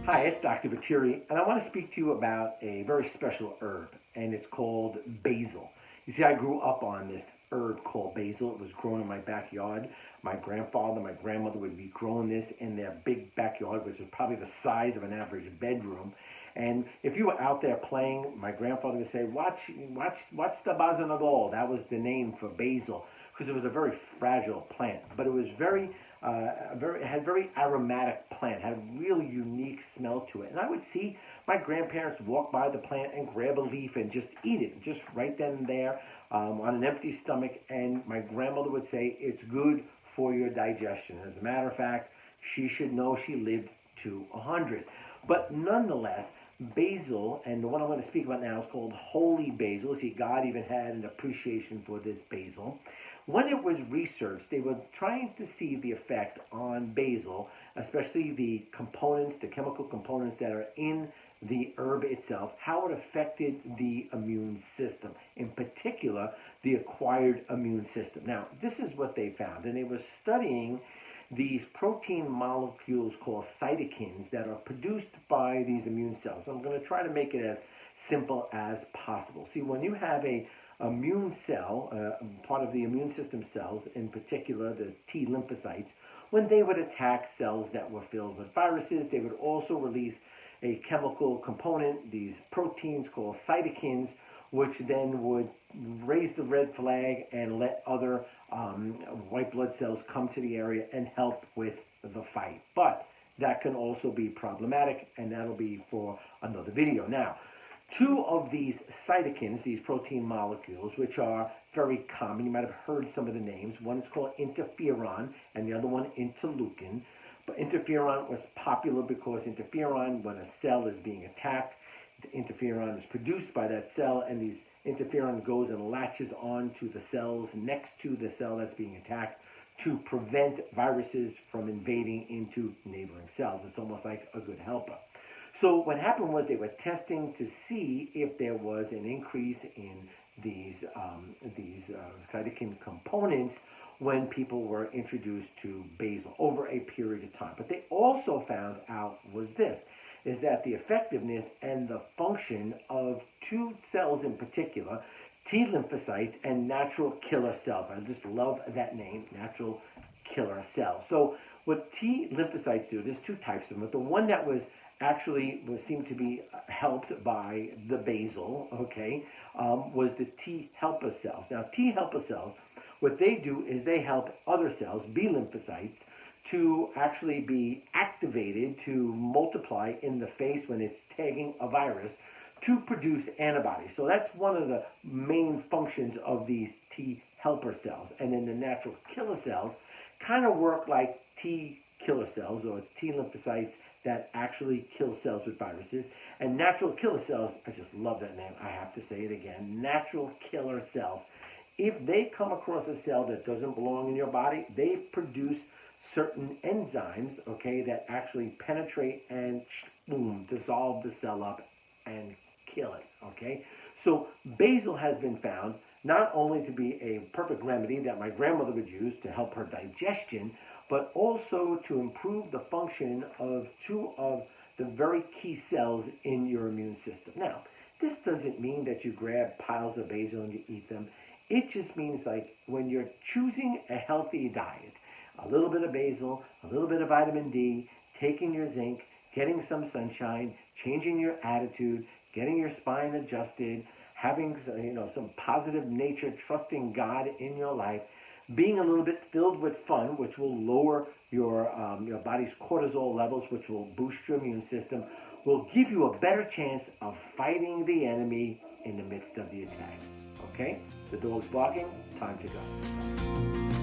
Hi, it's Dr. Viteri, and I want to speak to you about a very special herb, and it's called basil. You see, I grew up on this herb called basil. It was grown in my backyard. My grandfather, my grandmother would be growing this in their big backyard, which was probably the size of an average bedroom. And if you were out there playing, my grandfather would say, "Watch the basil nagol." That was the name for basil because it was a very fragile plant, but it was it had very aromatic plant, had a really unique smell to it. And I would see my grandparents walk by the plant and grab a leaf and just eat it, just right then and there on an empty stomach. And my grandmother would say, "It's good for your digestion." As a matter of fact, she should know she lived to 100. But nonetheless, basil, and the one I'm going to speak about now is called holy basil. See, God even had an appreciation for this basil. When it was researched, they were trying to see the effect on basil, especially the components, the chemical components that are in the herb itself, how it affected the immune system, in particular, the acquired immune system. Now, this is what they found, and they were studying these protein molecules called cytokines that are produced by these immune cells. So I'm going to try to make it as simple as possible. See, when you have a immune cell, part of the immune system cells, in particular the T lymphocytes, when they would attack cells that were filled with viruses, they would also release a chemical component, these proteins called cytokines, which then would raise the red flag and let other white blood cells come to the area and help with the fight. But that can also be problematic, and that'll be for another video. Now, two of these cytokines, these protein molecules, which are very common, you might have heard some of the names. One is called interferon, and the other one interleukin. But interferon was popular because interferon, when a cell is being attacked, the interferon is produced by that cell, and these interferon goes and latches onto the cells next to the cell that's being attacked to prevent viruses from invading into neighboring cells. It's almost like a good helper. So what happened was they were testing to see if there was an increase in these cytokine components when people were introduced to basil over a period of time. But they also found out was this, is that the effectiveness and the function of two cells in particular, T lymphocytes and natural killer cells. I just love that name, natural killer cells. So what T lymphocytes do, there's two types of them, but the one that was actually seemed to be helped by the basil, okay, was the T helper cells. Now, T helper cells, what they do is they help other cells, B lymphocytes, to actually be activated to multiply in the face when it's tagging a virus to produce antibodies. So that's one of the main functions of these T helper cells. And then the natural killer cells kind of work like T killer cells or T lymphocytes that actually kill cells with viruses. And natural killer cells, I just love that name, I have to say it again, natural killer cells. If they come across a cell that doesn't belong in your body, they produce certain enzymes, okay, that actually penetrate and boom, dissolve the cell up and kill it, okay? So basil has been found not only to be a perfect remedy that my grandmother would use to help her digestion, but also to improve the function of two of the very key cells in your immune system. Now, this doesn't mean that you grab piles of basil and you eat them. It just means like when you're choosing a healthy diet, a little bit of basil, a little bit of vitamin D, taking your zinc, getting some sunshine, changing your attitude, getting your spine adjusted, having some positive nature, trusting God in your life, being a little bit filled with fun, which will lower your body's cortisol levels, which will boost your immune system, will give you a better chance of fighting the enemy in the midst of the attack. Okay? The dog's barking, time to go.